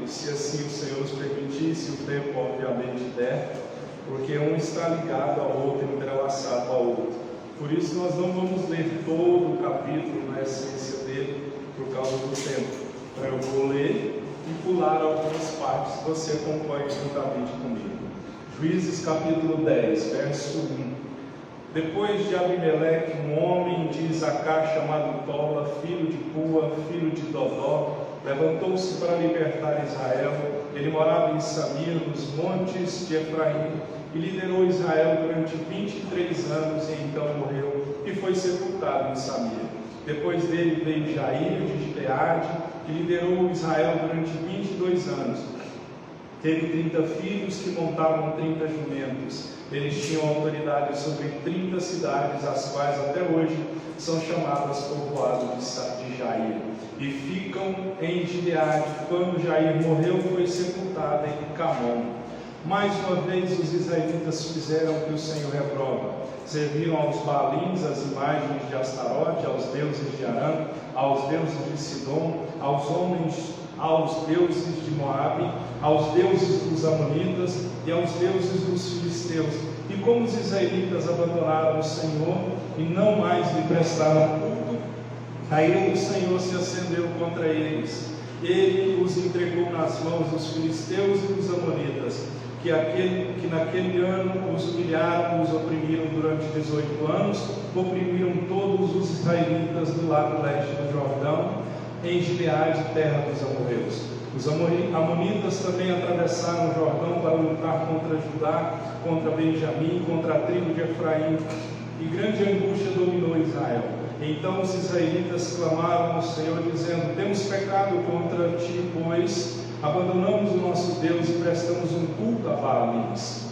e se assim o Senhor nos permitir, se o tempo obviamente der, porque um está ligado ao outro, entrelaçado ao outro. Por isso nós não vamos ler todo o capítulo na essência dele, por causa do tempo. Então eu vou ler e pular algumas partes, você acompanha juntamente comigo. Juízes capítulo 10, verso 1. Depois de Abimeleque, um homem de Isacar chamado Tola, filho de Pua, filho de Dodó, levantou-se para libertar Israel. Ele morava em Samir, nos montes de Efraim, e liderou Israel durante 23 anos, e então morreu e foi sepultado em Samir. Depois dele veio Jair de Gileade, que liderou Israel durante 22 anos. Teve 30 filhos que montavam 30 jumentos. Eles tinham autoridade sobre 30 cidades, as quais até hoje são chamadas povoado de Jair. E ficam em Gileade. Quando Jair morreu, foi sepultado em Camon. Mais uma vez os israelitas fizeram o que o Senhor reprova. Serviram aos Baalins, as imagens de Astarote, aos deuses de Arã, aos deuses de Sidom, aos deuses de Moabe, aos deuses dos Amonitas e aos deuses dos Filisteus. E como os israelitas abandonaram o Senhor e não mais lhe prestaram culto, a ira do Senhor se acendeu contra eles. Ele os entregou nas mãos dos filisteus e dos amonitas, que naquele ano os humilharam, os oprimiram durante 18 anos, oprimiram todos os israelitas do lado leste do Jordão, em Gileade, terra dos amorreus. Os amonitas também atravessaram o Jordão para lutar contra Judá, contra Benjamim, contra a tribo de Efraim, e grande angústia dominou Israel. Então os israelitas clamaram ao Senhor, dizendo: temos pecado contra ti, pois abandonamos o nosso Deus e prestamos um culto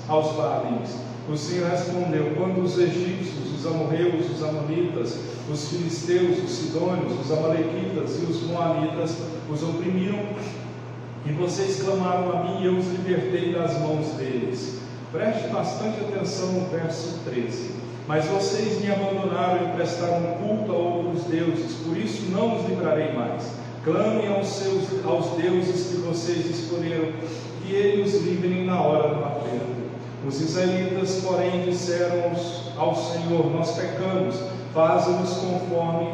aos Baalins. O Senhor respondeu: quando os egípcios, os amorreus, os amonitas, os filisteus, os sidônios, os amalequitas e os moabitas os oprimiram, e vocês clamaram a mim, e eu os libertei das mãos deles. Preste bastante atenção no verso 13. Mas vocês me abandonaram e prestaram culto a outros deuses, por isso não os livrarei mais. Clamem aos deuses que vocês escolheram, que eles os livrem na hora do aperto. Os israelitas, porém, disseram ao Senhor: nós pecamos, faze-nos conforme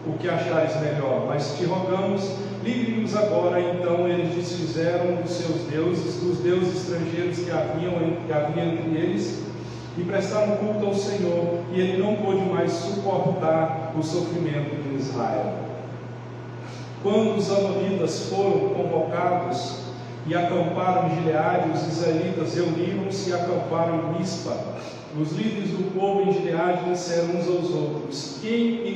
o que achares melhor, mas te rogamos, livre-nos agora. Então eles desfizeram dos seus deuses, dos deuses estrangeiros que havia entre eles, e prestaram culto ao Senhor, e ele não pôde mais suportar o sofrimento de Israel. Quando os amonitas foram convocados e acamparam em Gileade, os israelitas reuniram-se e acamparam em Mispa. Os líderes do povo em Gileade disseram uns aos outros: quem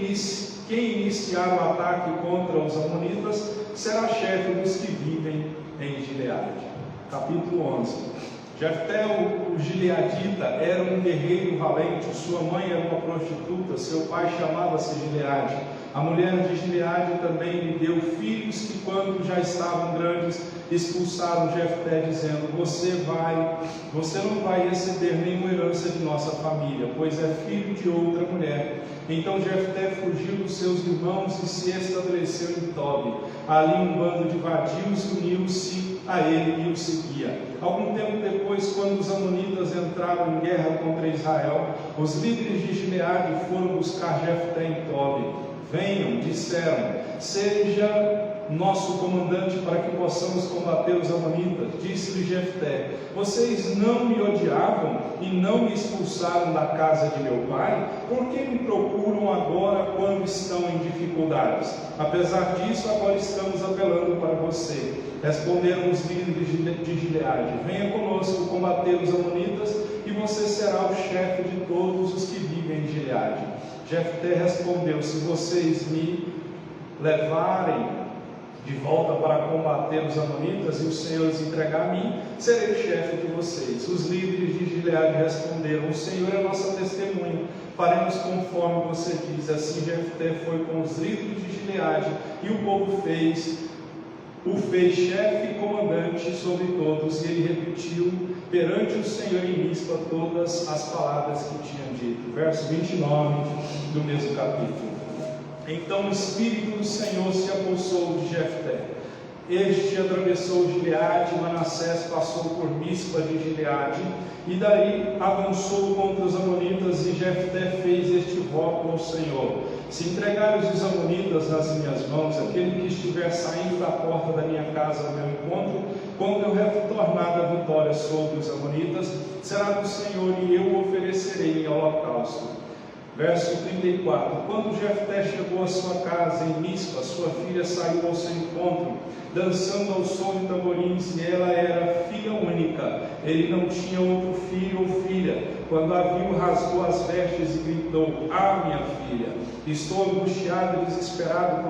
iniciar o ataque contra os amonitas será chefe dos que vivem em Gileade. Capítulo 11. Jefté, o gileadita, era um guerreiro valente. Sua mãe era uma prostituta, seu pai chamava-se Gileade. A mulher de Gileade também lhe deu filhos que, quando já estavam grandes, expulsaram Jefté, dizendo: você não vai receber nenhuma herança de nossa família, pois é filho de outra mulher. Então Jefté fugiu dos seus irmãos e se estabeleceu em Tobi. Ali um bando de vadios uniu-se a ele e o seguia. Algum tempo depois, quando os amonitas entraram em guerra contra Israel, os líderes de Gileade foram buscar Jefté em Tobi. Venham, disseram, seja nosso comandante para que possamos combater os amonitas. Disse-lhe Jefté: vocês não me odiavam e não me expulsaram da casa de meu pai? Por que me procuram agora quando estão em dificuldades? Apesar disso, agora estamos apelando para você. Responderam os líderes de Gileade: venha conosco combater os amonitas, e você será o chefe de todos os que vivem em Gileade. Jefté respondeu: se vocês me levarem de volta para combater os amonitas e o Senhor os entregar a mim, serei o chefe de vocês. Os líderes de Gileade responderam: o Senhor é nossa testemunha, faremos conforme você diz. Assim Jefté foi com os líderes de Gileade, e o povo o fez chefe e comandante sobre todos, e ele repetiu perante o Senhor em Mispa todas as palavras que tinha dito. Verso 29 do mesmo capítulo. Então o Espírito do Senhor se apossou de Jefté, Este atravessou Gileade, Manassés passou por Mispa de Gileade, e daí avançou contra os amonitas, e Jefté fez este voto ao Senhor: se entregarem os amonitas nas minhas mãos, aquele que estiver saindo da porta da minha casa ao meu encontro, quando eu retornar da vitória sobre os amonitas, será do Senhor, e eu o oferecerei em holocausto. Verso 34: quando Jefté chegou à sua casa em Mispa, sua filha saiu ao seu encontro, dançando ao som de tamborins, e ela era filha única, ele não tinha outro filho ou filha. Quando a viu, rasgou as vestes e gritou: ah, minha filha, estou angustiado e desesperado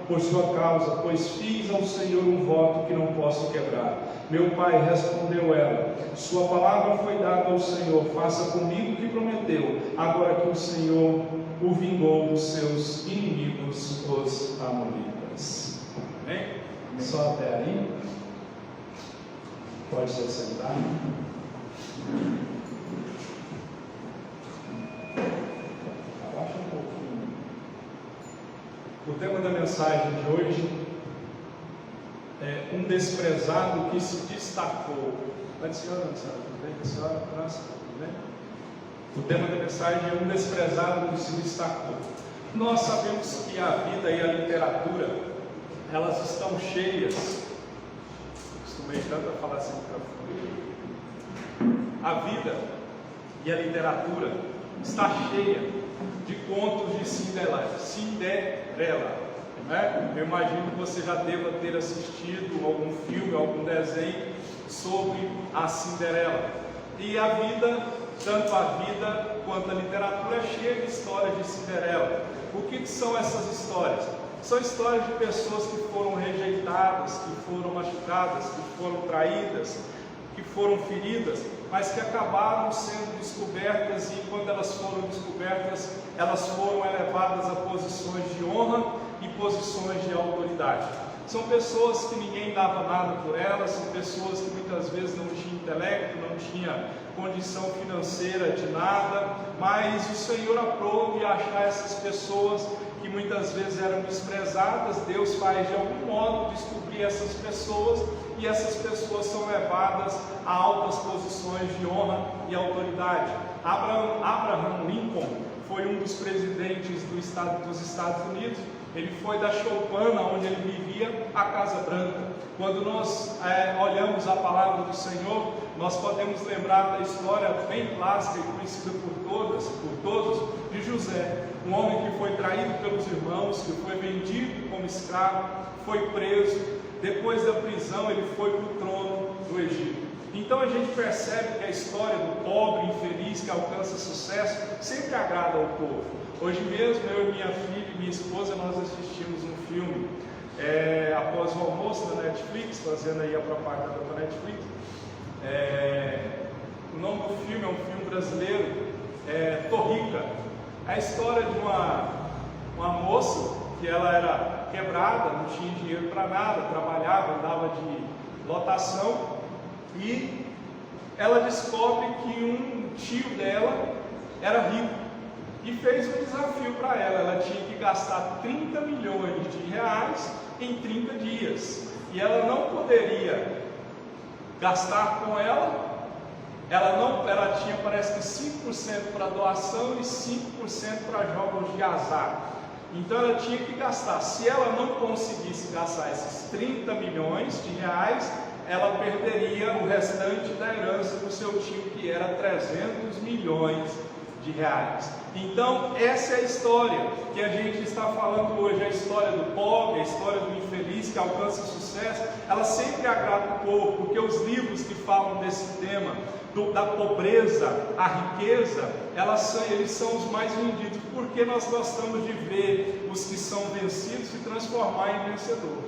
por sua causa, pois fiz ao Senhor um voto que não posso quebrar. Meu pai, respondeu ela, sua palavra foi dada ao Senhor, faça comigo o que prometeu, agora que o Senhor o vingou dos seus inimigos, os amonitas. Amém? Só até aí. Pode se sentar. Abaixa um pouquinho. O tema da mensagem de hoje é um desprezado que se destacou. Oi, senhora, tudo bem? A senhora, França, tudo bem? O tema da mensagem é um desprezado que se destacou. Nós sabemos que a vida e a literatura, elas estão cheias. Costumei tanto a falar assim para a vida e a literatura está cheia de contos de Cinderela. Eu imagino que você já deva ter assistido algum filme, algum desenho sobre a Cinderela. E a vida, tanto a vida quanto a literatura, é cheia de histórias de Cinderela. O que são essas histórias? São histórias de pessoas que foram rejeitadas, que foram machucadas, que foram traídas, que foram feridas, mas que acabaram sendo descobertas, e quando elas foram descobertas, elas foram elevadas a posições de honra e posições de autoridade. São pessoas que ninguém dava nada por elas, são pessoas que muitas vezes não tinham intelecto, não tinham condição financeira de nada, mas o Senhor aprove achar essas pessoas que muitas vezes eram desprezadas. Deus faz de algum modo descobrir essas pessoas, e essas pessoas são levadas a altas posições de honra e autoridade. Abraham Lincoln foi um dos presidentes dos Estados Unidos. Ele foi da choupana onde ele vivia à Casa Branca. Quando nós olhamos a palavra do Senhor, nós podemos lembrar da história bem clássica e conhecida por todos, de José, um homem que foi traído pelos irmãos, que foi vendido como escravo, foi preso. Depois da prisão, ele foi para o trono do Egito. Então a gente percebe que a história do pobre infeliz que alcança sucesso sempre agrada ao povo. Hoje mesmo, eu, minha filha e minha esposa, nós assistimos um filme após o almoço na Netflix, fazendo aí a propaganda da Netflix. O nome do filme é um filme brasileiro, Torrica. É a história de uma moça que ela era quebrada, não tinha dinheiro para nada, trabalhava, andava de lotação, e ela descobre que um tio dela era rico e fez um desafio para ela. Ela tinha que gastar 30 milhões de reais em 30 dias, e ela não poderia gastar com ela tinha, parece que 5% para doação e 5% para jogos de azar. Então ela tinha que gastar. Se ela não conseguisse gastar esses 30 milhões de reais, ela perderia o restante da herança do seu tio, que era 300 milhões de reais. Então essa é a história que a gente está falando hoje, a história do pobre, a história do infeliz que alcança sucesso. Ela sempre agrada o povo, porque os livros que falam desse tema, da pobreza, a riqueza, eles são os mais vendidos, porque nós gostamos de ver os que são vencidos se transformar em vencedor.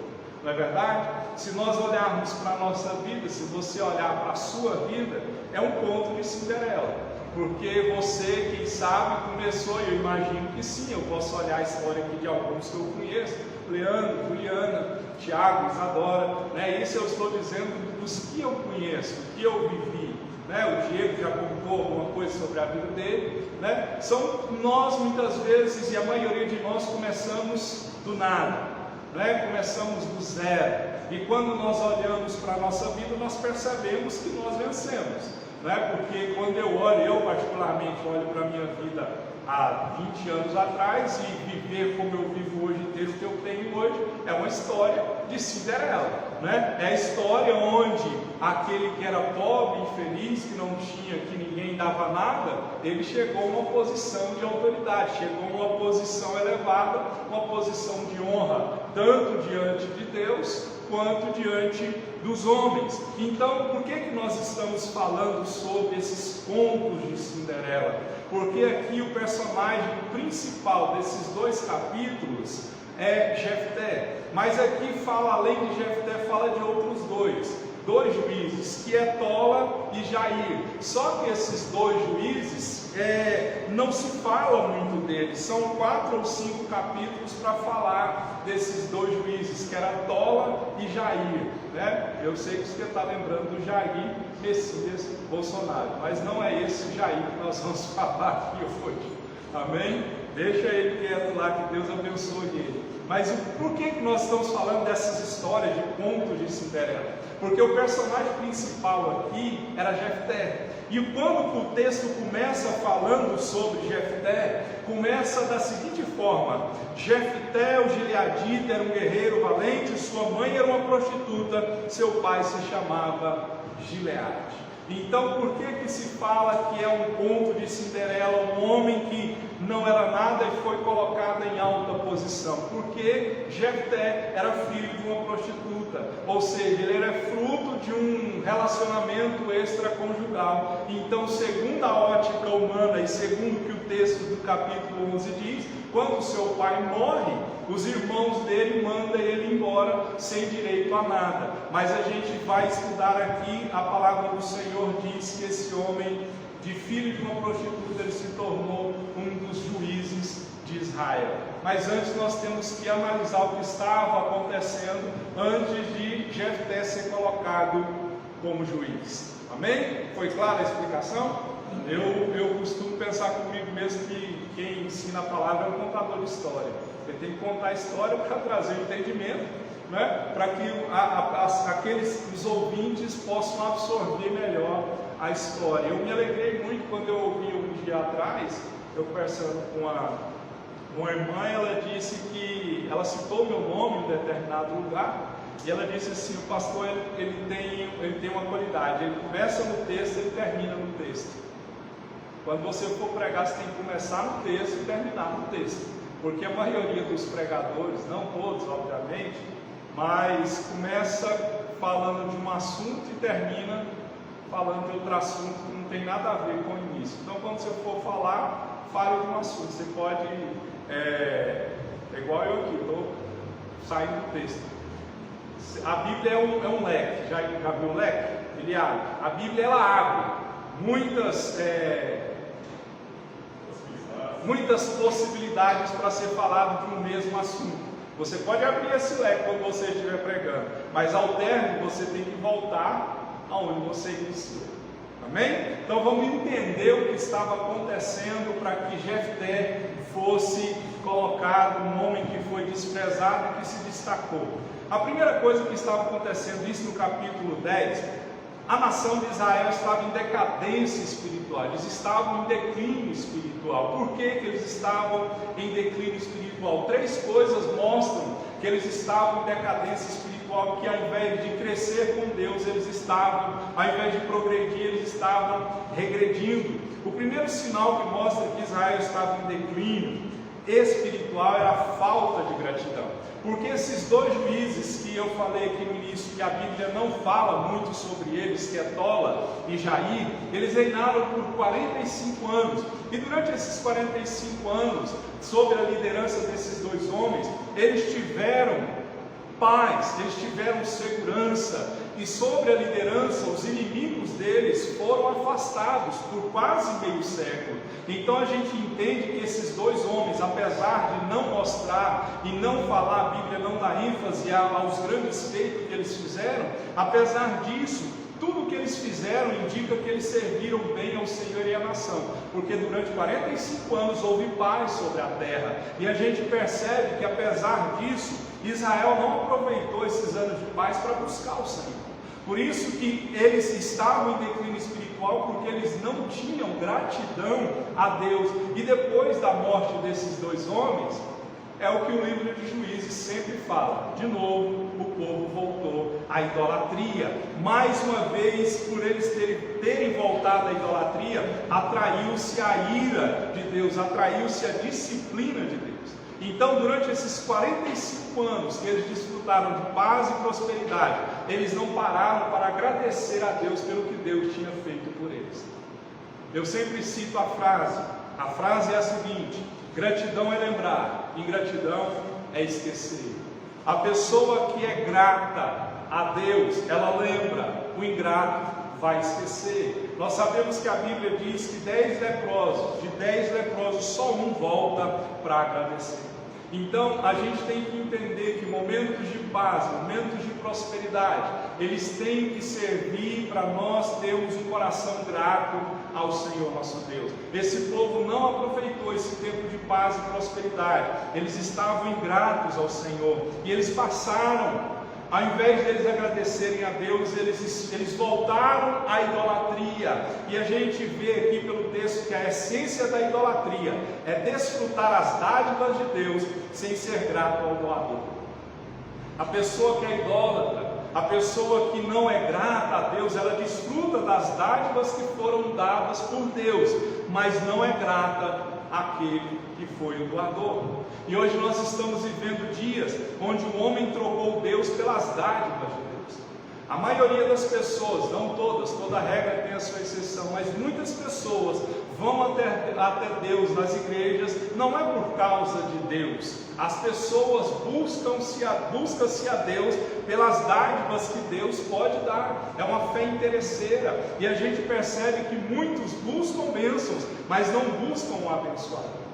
Não é verdade? Se nós olharmos para a nossa vida, se você olhar para a sua vida, é um conto de Cinderela. Porque você, quem sabe, começou, e eu imagino que sim, eu posso olhar a história aqui de alguns que eu conheço, Leandro, Juliana, Tiago, Isadora, né? Isso eu estou dizendo dos que eu conheço, que eu vivi. O Diego já contou alguma coisa sobre a vida dele, Nós muitas vezes, e a maioria de nós, começamos do nada. né? Começamos do zero. E quando nós olhamos para a nossa vida, nós percebemos que nós vencemos, né? Porque quando eu particularmente olho para a minha vida há 20 anos atrás e viver como eu vivo hoje, ter o que eu tenho hoje, é uma história de Cinderela, né? É a história onde aquele que era pobre, infeliz, que não tinha, que ninguém dava nada, ele chegou a uma posição de autoridade, chegou a uma posição elevada, uma posição de honra, tanto diante de Deus quanto diante dos homens. Então, por que nós estamos falando sobre esses contos de Cinderela? Porque aqui o personagem principal desses dois capítulos é Jefté, mas aqui fala, além de Jefté, fala de outros dois juízes, que é Tola e Jair. Só que esses dois juízes, não se fala muito deles, são 4 ou 5 capítulos para falar desses dois juízes, que era Tola e Jair, né? Eu sei que você está lembrando do Jair Messias Bolsonaro, mas não é esse Jair que nós vamos falar aqui hoje, amém? Deixa ele quieto lá, que Deus abençoe ele. Mas por que nós estamos falando dessas histórias de contos de Cinderela? Porque o personagem principal aqui era Jefté. E quando o texto começa falando sobre Jefté, começa da seguinte forma: Jefté, o gileadita, era um guerreiro valente, sua mãe era uma prostituta, seu pai se chamava Gileade. Então, por que se fala que é um conto de Cinderela, um homem que não era nada e foi colocado em alta posição? Porque Jefté era filho de uma prostituta, ou seja, ele era fruto de um relacionamento extraconjugal. Então, segundo a ótica humana e segundo o que o texto do capítulo 11 diz, quando seu pai morre, os irmãos dele mandam ele embora sem direito a nada. Mas a gente vai estudar aqui, a palavra do Senhor diz que esse homem, de filho de uma prostituta, ele se tornou um dos juízes de Israel. Mas antes nós temos que analisar o que estava acontecendo antes de Jefté ser colocado como juiz. Amém? Foi clara a explicação? Eu costumo pensar comigo mesmo que quem ensina a palavra é um contador de história. Ele tem que contar a história para trazer o entendimento, né? Para que os ouvintes possam absorver melhor a história. Eu me alegrei muito quando eu ouvi um dia atrás, eu conversando com uma irmã, ela disse que ela citou meu nome em determinado lugar, e ela disse assim: o pastor ele tem uma qualidade, ele começa no texto e ele termina no texto. Quando você for pregar, você tem que começar no texto e terminar no texto, porque a maioria dos pregadores, não todos obviamente, mas começa falando de um assunto e termina falando de outro assunto que não tem nada a ver com o início. Então, quando você for falar, fale de um assunto. Você pode, igual eu aqui, estou saindo do texto. A Bíblia é um leque. Já viu o leque? Ele abre. A Bíblia, ela abre muitas possibilidades para ser falado de um mesmo assunto. Você pode abrir esse leque quando você estiver pregando, mas ao término você tem que voltar aonde você iniciou. Amém? Então vamos entender o que estava acontecendo para que Jefté fosse colocado, um homem que foi desprezado e que se destacou. A primeira coisa que estava acontecendo, isso no capítulo 10, a nação de Israel estava em decadência espiritual, eles estavam em declínio espiritual. Por que eles estavam em declínio espiritual? 3 coisas mostram que eles estavam em decadência espiritual, que ao invés de crescer com Deus, eles estavam, ao invés de progredir, eles estavam regredindo. O primeiro sinal que mostra que Israel estava em declínio espiritual era a falta de gratidão. Porque esses 2 juízes que eu falei aqui no início, que a Bíblia não fala muito sobre eles, que é Tola e Jair, eles reinaram por 45 anos. E durante esses 45 anos, sob a liderança desses 2 homens, eles tiveram paz, eles tiveram segurança, e sobre a liderança, os inimigos deles foram afastados por quase meio século. Então a gente entende que esses 2 homens, apesar de não mostrar e não falar, a Bíblia não dá ênfase aos grandes feitos que eles fizeram, apesar disso, tudo que eles fizeram indica que eles serviram bem ao Senhor e à nação, porque durante 45 anos houve paz sobre a terra, e a gente percebe que apesar disso, Israel não aproveitou esses anos de paz para buscar o Senhor. Por isso que eles estavam em declínio espiritual, porque eles não tinham gratidão a Deus. E depois da morte desses dois homens, é o que o livro de Juízes sempre fala. De novo, o povo voltou à idolatria. Mais uma vez, por eles terem voltado à idolatria, atraiu-se a ira de Deus, atraiu-se a disciplina de Deus. Então, durante esses 45 anos que eles desfrutaram de paz e prosperidade, eles não pararam para agradecer a Deus pelo que Deus tinha feito por eles. Eu sempre cito a frase é a seguinte: gratidão é lembrar, ingratidão é esquecer. A pessoa que é grata a Deus, ela lembra, o ingrato vai esquecer. Nós sabemos que a Bíblia diz que de 10 leprosos, só um volta para agradecer. Então, a gente tem que entender que momentos de paz, momentos de prosperidade, eles têm que servir para nós termos um coração grato ao Senhor nosso Deus. Esse povo não aproveitou esse tempo de paz e prosperidade, eles estavam ingratos ao Senhor, e eles passaram, ao invés de eles agradecerem a Deus, eles voltaram à idolatria. E a gente vê aqui pelo texto que a essência da idolatria é desfrutar as dádivas de Deus sem ser grato ao doador. A pessoa que é idólatra, a pessoa que não é grata a Deus, ela desfruta das dádivas que foram dadas por Deus, mas não é grata àquele que foi o doador. E hoje nós estamos vivendo dias onde o homem trocou Deus pelas dádivas de Deus. A maioria das pessoas, não todas, toda regra tem a sua exceção, mas muitas pessoas vão até Deus nas igrejas, não é por causa de Deus. As pessoas buscam-se a Deus pelas dádivas que Deus pode dar. É uma fé interesseira. E a gente percebe que muitos buscam bênçãos, mas não buscam o abençoado.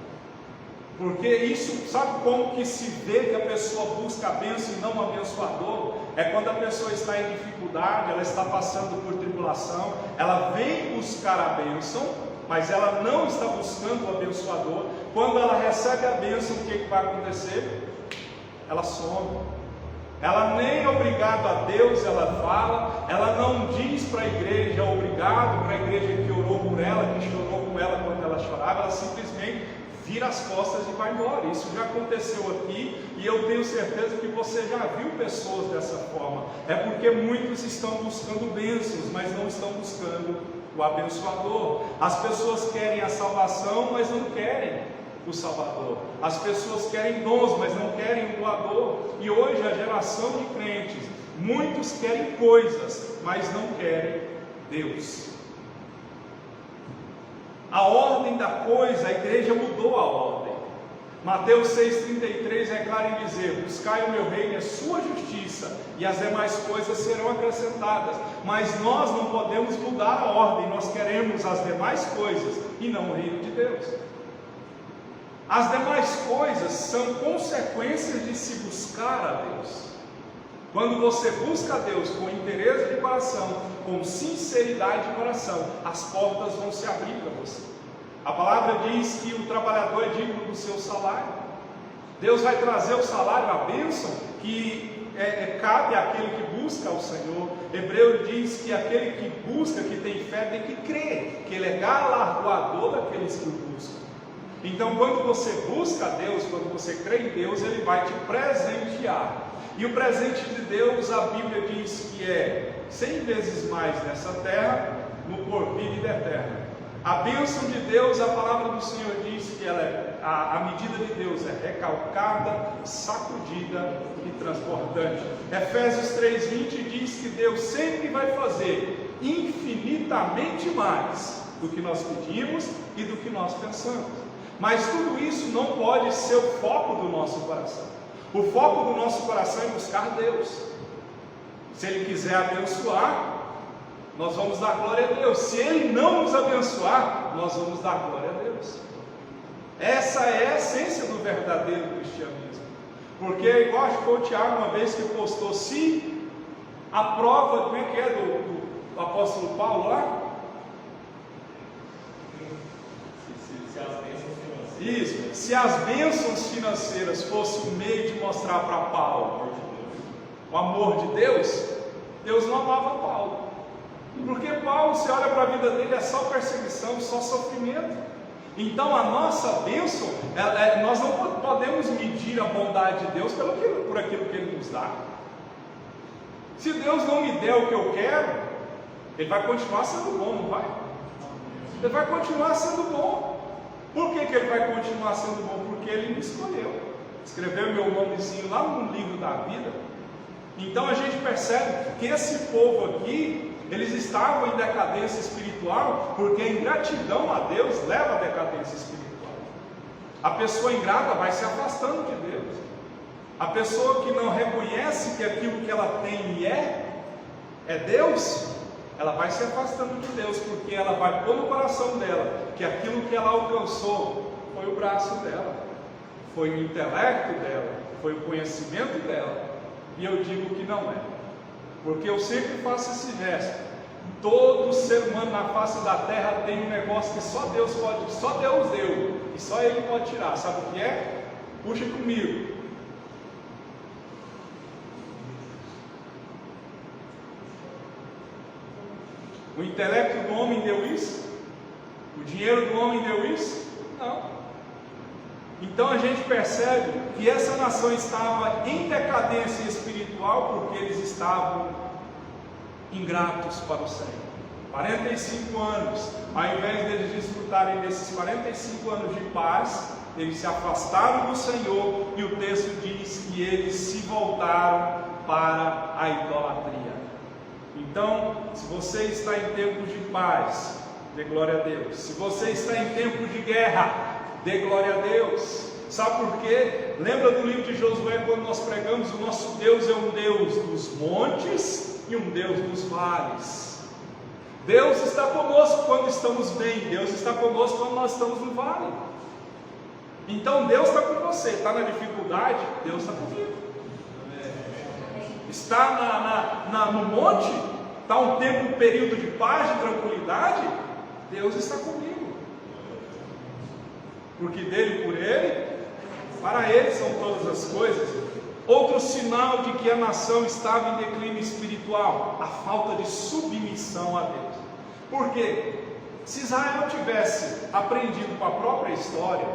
Porque isso, sabe como que se vê que a pessoa busca a bênção e não o abençoador? É quando a pessoa está em dificuldade, ela está passando por tribulação, ela vem buscar a bênção, mas ela não está buscando o abençoador. Quando ela recebe a bênção, o que vai acontecer? Ela some. Ela nem obrigado a Deus ela fala, ela não diz para a igreja obrigado, para a igreja que orou por ela, que chorou com ela quando ela chorava, ela simplesmente vira as costas e vai embora. Isso já aconteceu aqui, e eu tenho certeza que você já viu pessoas dessa forma. É porque muitos estão buscando bênçãos, mas não estão buscando o abençoador. As pessoas querem a salvação, mas não querem o Salvador. As pessoas querem dons, mas não querem o doador. E hoje a geração de crentes, muitos querem coisas, mas não querem Deus. A ordem da coisa, a igreja mudou a ordem. Mateus 6,33 é claro em dizer: buscai o meu reino e a sua justiça, e as demais coisas serão acrescentadas. Mas nós não podemos mudar a ordem, nós queremos as demais coisas e não o reino de Deus. As demais coisas são consequências de se buscar a Deus. Quando você busca a Deus com interesse de coração, com sinceridade de coração, as portas vão se abrir para você. A palavra diz que o trabalhador é digno do seu salário. Deus vai trazer o salário, a bênção que cabe àquele que busca ao Senhor. Hebreu diz que aquele que busca, que tem fé, tem que crer que Ele é galardoador daqueles que o buscam. Então, quando você busca a Deus, quando você crê em Deus, Ele vai te presentear. E o presente de Deus, a Bíblia diz que é 100 vezes mais nessa terra, no porvir e eterno. A bênção de Deus, a palavra do Senhor diz que a medida de Deus é recalcada, sacudida e transportante. Efésios 3,20 diz que Deus sempre vai fazer infinitamente mais do que nós pedimos e do que nós pensamos. Mas tudo isso não pode ser o foco do nosso coração. O foco do nosso coração é buscar Deus. Se Ele quiser abençoar, nós vamos dar glória a Deus. Se Ele não nos abençoar, nós vamos dar glória a Deus. Essa é a essência do verdadeiro cristianismo. Porque, igual acho que foi o Tiago uma vez que postou, se a prova, como é que é, o apóstolo Paulo lá? Se as bênçãos financeiras. Isso, se as bênçãos financeiras fossem o meio de mostrar para Paulo o amor de Deus, Deus não amava Paulo. Porque Paulo, se olha para a vida dele, é só perseguição, só sofrimento. Então a nossa bênção, nós não podemos medir a bondade de Deus por aquilo que Ele nos dá. Se Deus não me der o que eu quero, Ele vai continuar sendo bom, não vai? Ele vai continuar sendo bom. Por que Ele vai continuar sendo bom? Porque Ele me escolheu. Escreveu meu nomezinho lá no livro da vida. Então a gente percebe que esse povo aqui, eles estavam em decadência espiritual, porque a ingratidão a Deus leva à decadência espiritual. A pessoa ingrata vai se afastando de Deus. A pessoa que não reconhece que aquilo que ela tem é Deus, ela vai se afastando de Deus, porque ela vai pôr no coração dela que aquilo que ela alcançou foi o braço dela, foi o intelecto dela, foi o conhecimento dela. E eu digo que não é, porque eu sempre faço esse gesto. Todo ser humano na face da terra tem um negócio que só Deus deu, e só Ele pode tirar. Sabe o que é? Puxa comigo. O intelecto do homem deu isso? O dinheiro do homem deu isso? Não. Então a gente percebe que essa nação estava em decadência espiritual porque eles estavam ingratos para o Senhor. 45 anos, ao invés deles desfrutarem desses 45 anos de paz, eles se afastaram do Senhor, e o texto diz que eles se voltaram para a idolatria. Então, se você está em tempos de paz, dê glória a Deus. Se você está em tempos de guerra, dê glória a Deus. Sabe por quê? Lembra do livro de Josué, quando nós pregamos: o nosso Deus é um Deus dos montes e um Deus dos vales. Deus está conosco quando estamos bem, Deus está conosco quando nós estamos no vale. Então Deus está com você. Está na dificuldade? Deus está comigo. Está no monte? Está um período de paz, de tranquilidade? Deus está comigo. Porque dele, por ele, para ele são todas as coisas. Outro sinal de que a nação estava em declínio espiritual: a falta de submissão a Deus. Por quê? Se Israel tivesse aprendido com a própria história,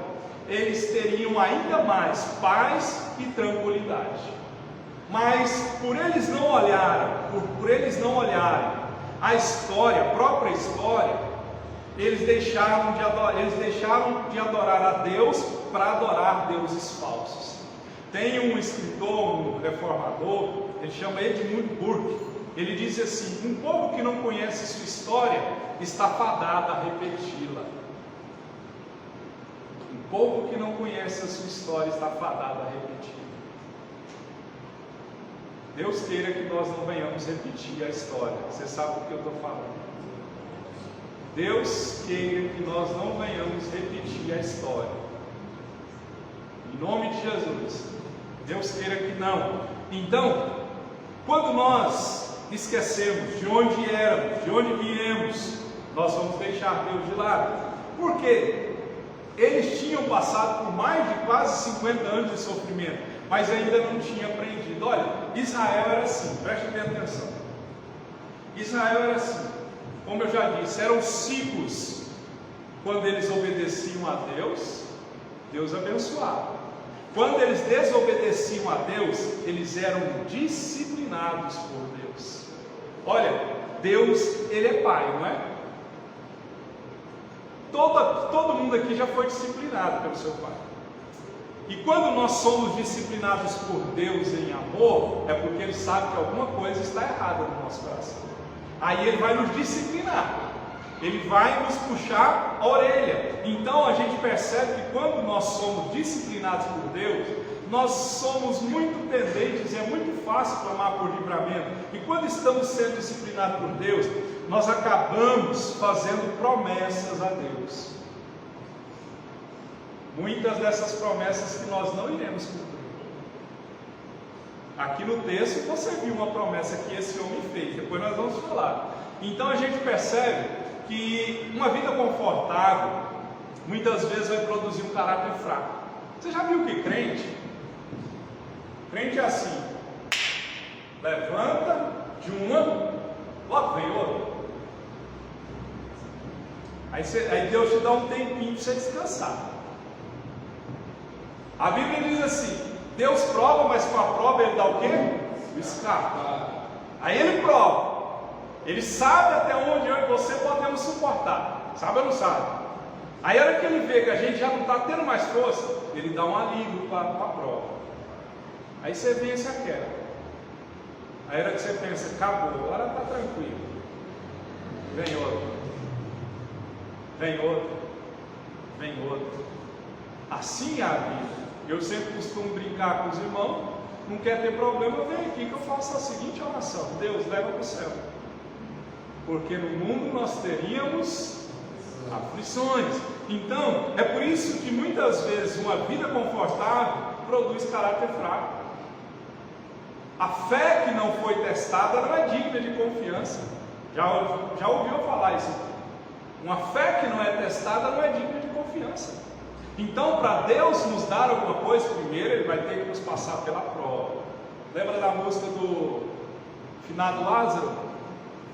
eles teriam ainda mais paz e tranquilidade. Mas por eles não olharem a história, a própria história, eles deixaram de adorar a Deus para adorar deuses falsos. Tem um escritor, um reformador, ele chama Edmund Burke. Ele diz assim: um povo que não conhece sua história está fadado a repeti-la. Um povo que não conhece a sua história está fadado a repeti-la. Deus queira que nós não venhamos repetir a história. Você sabe do que eu estou falando. Deus queira que nós não venhamos repetir a história. Em nome de Jesus. Deus queira que não. Então, quando nós esquecemos de onde éramos, de onde viemos, nós vamos deixar Deus de lado. Por quê? Eles tinham passado por mais de quase 50 anos de sofrimento, mas ainda não tinham aprendido. Olha, Israel era assim, preste bem atenção. Israel era assim, como eu já disse, eram ciclos. Quando eles obedeciam a Deus, Deus abençoava. Quando eles desobedeciam a Deus, eles eram disciplinados por Deus. Olha, Deus, Ele é Pai, não é? Todo mundo aqui já foi disciplinado pelo seu Pai. E quando nós somos disciplinados por Deus em amor, é porque Ele sabe que alguma coisa está errada no nosso coração. Aí Ele vai nos disciplinar. Ele vai nos puxar a orelha. Então a gente percebe que quando nós somos disciplinados por Deus, nós somos muito tendentes, é muito fácil clamar por livramento. E quando estamos sendo disciplinados por Deus, nós acabamos fazendo promessas a Deus. Muitas dessas promessas que nós não iremos cumprir. Aqui no texto você viu uma promessa que esse homem fez, depois nós vamos falar. Então a gente percebe que uma vida confortável muitas vezes vai produzir um caráter fraco. Você já viu que crente é assim, levanta de uma, logo vem outra. Aí Deus te dá um tempinho para você descansar. A Bíblia diz assim: Deus prova, mas com a prova Ele dá o quê? O escape. Aí Ele prova. Ele sabe até onde eu e você podemos suportar. Sabe ou não sabe? Aí a hora que Ele vê que a gente já não está tendo mais força, Ele dá um alívio para a prova. Aí você vence a queda. Aí a hora que você pensa, acabou, agora está tranquilo. Vem outro. Vem outro. Vem outro. Assim é a vida. Eu sempre costumo brincar com os irmãos. Não quer ter problema, vem aqui que eu faço a seguinte oração: Deus, leva para o céu. Porque no mundo nós teríamos aflições. Então, é por isso que muitas vezes uma vida confortável produz caráter fraco. A fé que não foi testada não é digna de confiança. Já ouviu falar isso? Uma fé que não é testada não é digna de confiança. Então, para Deus nos dar alguma coisa, primeiro Ele vai ter que nos passar pela prova. Lembra da música do finado Lázaro?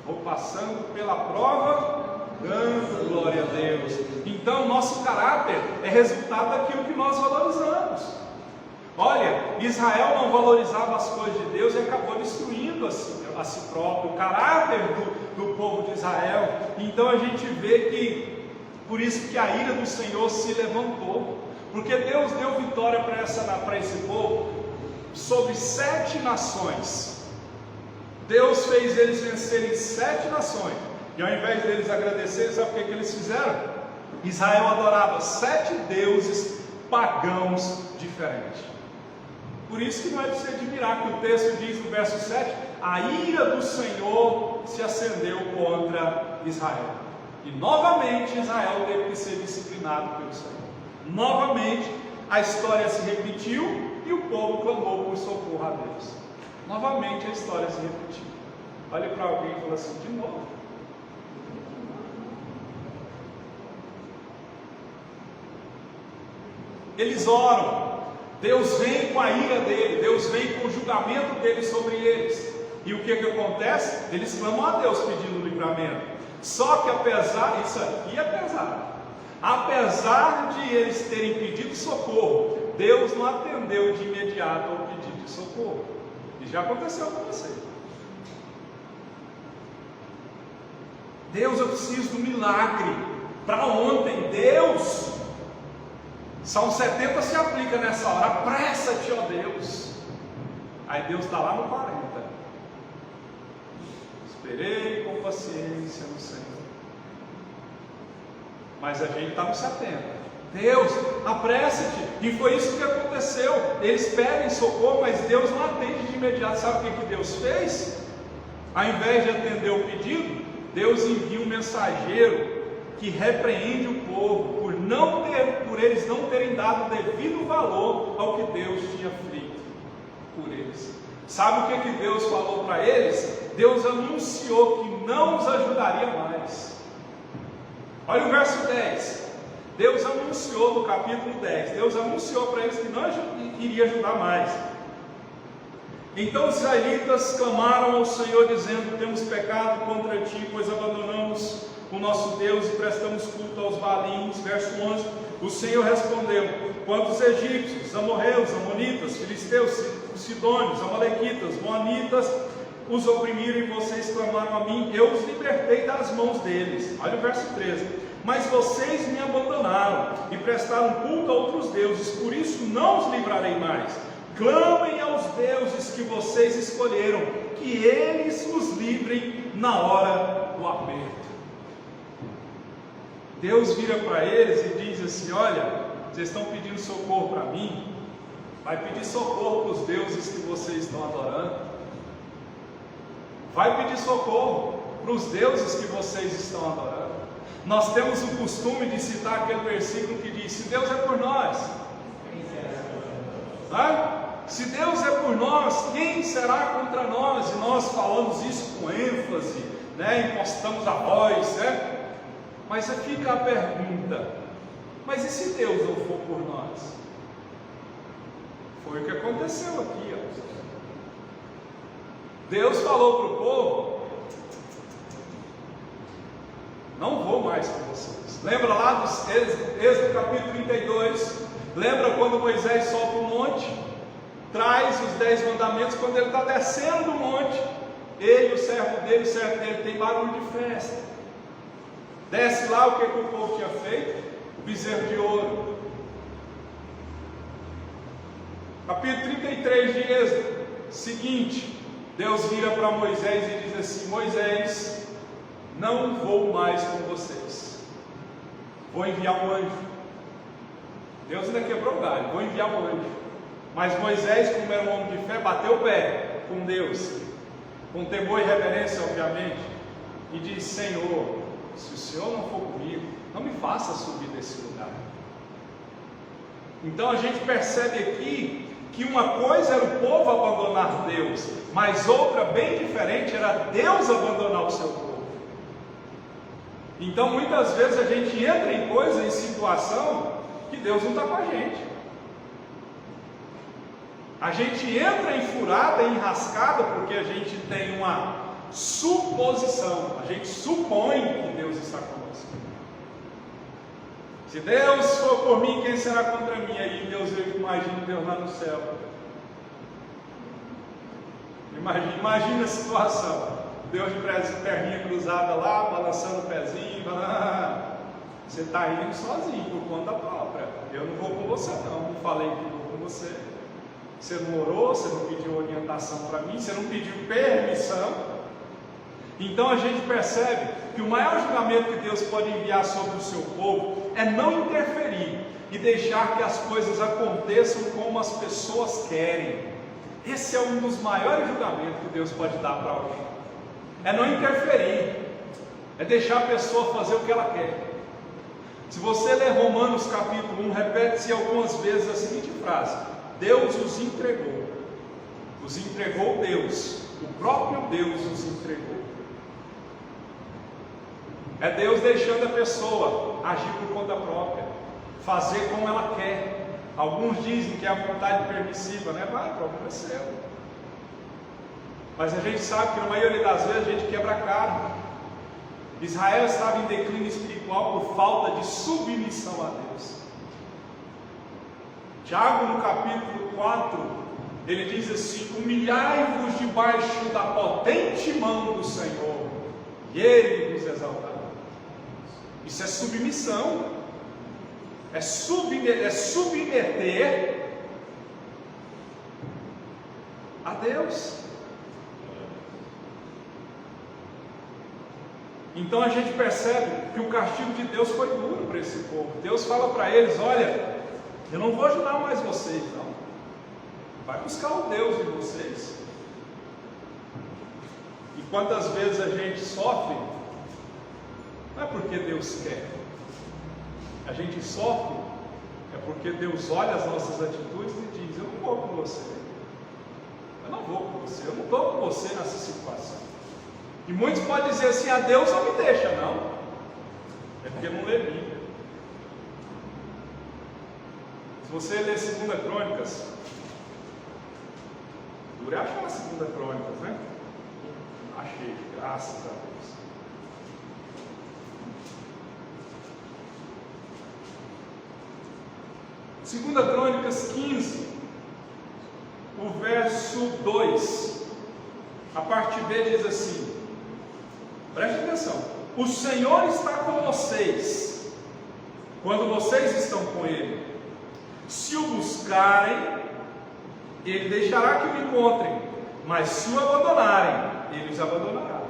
Vou passando pela prova, dando glória a Deus. Então, nosso caráter é resultado daquilo que nós valorizamos. Olha, Israel não valorizava as coisas de Deus e acabou destruindo a si próprio, o caráter do povo de Israel. Então a gente vê que, por isso que a ira do Senhor se levantou, porque Deus deu vitória para esse povo sobre 7 nações. Deus fez eles vencerem 7 nações, e ao invés deles agradecerem, sabe o que eles fizeram? Israel adorava 7 deuses pagãos diferentes. Por isso que não é de se admirar que o texto diz no verso 7, a ira do Senhor se acendeu contra Israel. E novamente Israel teve que ser disciplinado pelo Senhor. Novamente a história se repetiu e o povo clamou por socorro a Deus. Novamente a história se repetiu. Olhe para alguém e fala assim, de novo. Eles oram. Deus vem com a ira dele, Deus vem com o julgamento dele sobre eles. E o que acontece? Eles clamam a Deus pedindo livramento. Só que isso aqui é pesado. Apesar de eles terem pedido socorro, Deus não atendeu de imediato ao pedido de socorro. E já aconteceu com você. Deus, eu preciso do milagre. Para ontem, Deus... Salmo 70 se aplica nessa hora. Apressa-te, ó Deus. Aí Deus está lá no 40. Esperei com paciência no Senhor. Mas a gente está no 70. Deus, apressa-te. E foi isso que aconteceu. Eles pedem socorro, mas Deus não atende de imediato. Sabe o que Deus fez? Ao invés de atender o pedido, Deus envia um mensageiro que repreende o povo por eles não terem dado devido valor ao que Deus tinha feito por eles. Sabe o que Deus falou para eles? Deus anunciou que não os ajudaria mais. Olha o verso 10. Deus anunciou no capítulo 10. Deus anunciou para eles que não iria ajudar mais. Então os israelitas clamaram ao Senhor dizendo, temos pecado contra ti, pois abandonamos o nosso Deus e prestamos culto aos Baalins. Verso 11, o Senhor respondeu, quanto os egípcios, amorreus, amonitas, filisteus, sidônios, amalequitas, moanitas, os oprimiram e vocês clamaram a mim, eu os libertei das mãos deles. Olha o verso 13, mas vocês me abandonaram e prestaram culto a outros deuses, por isso não os livrarei mais. Clamem aos deuses que vocês escolheram, que eles os livrem na hora do aperto. Deus vira para eles e diz assim, olha, vocês estão pedindo socorro para mim, vai pedir socorro para os deuses que vocês estão adorando, vai pedir socorro para os deuses que vocês estão adorando. Nós temos o costume de citar aquele versículo que diz, se Deus é por nós, se Deus é por nós, quem será contra nós? E nós falamos isso com ênfase, né? Impostamos a voz, né? Mas fica a pergunta: mas e se Deus não for por nós? Foi o que aconteceu aqui, ó. Deus falou para o povo: não vou mais com vocês. Lembra lá dos Êxodo capítulo 32? Lembra quando Moisés solta o monte, traz os 10 mandamentos? Quando ele está descendo do monte, ele, o servo dele tem barulho de festa. Desce lá, o que o povo tinha feito? O bezerro de ouro. Capítulo 33 de Êxodo, seguinte: Deus vira para Moisés e diz assim: Moisés, não vou mais com vocês, vou enviar um anjo. Deus ainda quebrou o galho: vou enviar um anjo. Mas Moisés, como era um homem de fé, bateu o pé com Deus, com temor e reverência, obviamente, e diz: Senhor, se o Senhor não for comigo, não me faça subir desse lugar. Então a gente percebe aqui que uma coisa era o povo abandonar Deus, mas outra bem diferente era Deus abandonar o seu povo. Então muitas vezes a gente entra em coisa, em situação, que Deus não está com a gente. A gente entra em furada, em enrascada, porque a gente tem uma suposição, a gente supõe que Deus está conosco. Se Deus for por mim, quem será contra mim? Aí Deus, eu imagino Deus lá no céu. Imagina a situação: Deus de perninha cruzada lá, balançando o pezinho, você está indo sozinho, por conta própria. Eu não vou com você não falei que vou com você. Você não orou, você não pediu orientação para mim, você não pediu permissão. Então a gente percebe que o maior julgamento que Deus pode enviar sobre o seu povo é não interferir e deixar que as coisas aconteçam como as pessoas querem. Esse é um dos maiores julgamentos que Deus pode dar para alguém. É não interferir, é deixar a pessoa fazer o que ela quer. Se você ler Romanos capítulo 1, repete-se algumas vezes a seguinte frase: Deus os entregou. Os entregou Deus, o próprio Deus os entregou. É Deus deixando a pessoa agir por conta própria, fazer como ela quer. Alguns dizem que é a vontade permissiva, né? Vai, o problema é seu. Mas a gente sabe que na maioria das vezes a gente quebra a cara. Israel estava em declínio espiritual por falta de submissão a Deus. Tiago, no capítulo 4, ele diz assim: humilhai-vos debaixo da potente mão do Senhor, e Ele vos exaltará. Isso é submissão, é submeter a Deus. Então a gente percebe que o castigo de Deus foi duro para esse povo. Deus fala para eles: olha, eu não vou ajudar mais vocês, não. Vai buscar o Deus de vocês. E quantas vezes a gente sofre, não é porque Deus quer. A gente sofre é porque Deus olha as nossas atitudes e diz: eu não vou com você. Eu não vou com você, eu não estou com você nessa situação. E muitos podem dizer assim: a Deus não me deixa, não. É porque não lê Bíblia. Se você ler 2 Crônicas, dura achar 2 Crônicas, né? Achei, graças a Deus. 2 Crônicas 15, o verso 2, a parte B diz assim: preste atenção, o Senhor está com vocês, quando vocês estão com Ele. Se o buscarem, Ele deixará que o encontrem, mas se o abandonarem, Ele os abandonará.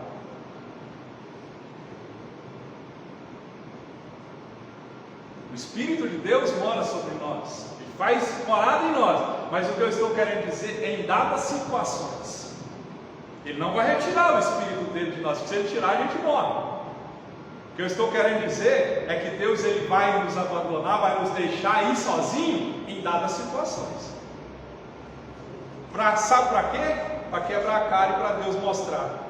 O Espírito de Deus mora sobre nós, Ele faz morada em nós, mas o que eu estou querendo dizer é em dadas situações. Ele não vai retirar o Espírito dele de nós, porque se Ele tirar, a gente morre. O que eu estou querendo dizer é que Deus, Ele vai nos abandonar, vai nos deixar ir sozinho em dadas situações. Sabe para quê? Para quebrar a cara e para Deus mostrar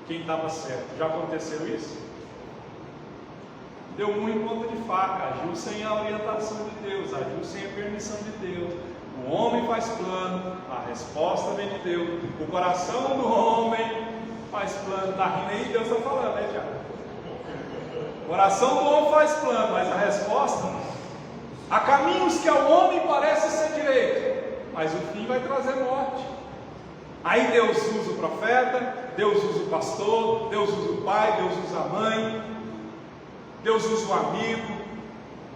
quem estava certo. Já aconteceu isso? Deu um em ponta de faca, agiu sem a orientação de Deus, agiu sem a permissão de Deus. O homem faz plano, a resposta vem de Deus. O coração do homem faz plano. Está rindo aí? Deus está falando, né, Tiago? O coração do homem faz plano, mas a resposta... Há caminhos que ao homem parece ser direito, mas o fim vai trazer morte. Aí Deus usa o profeta, Deus usa o pastor, Deus usa o pai, Deus usa a mãe, Deus usa o amigo,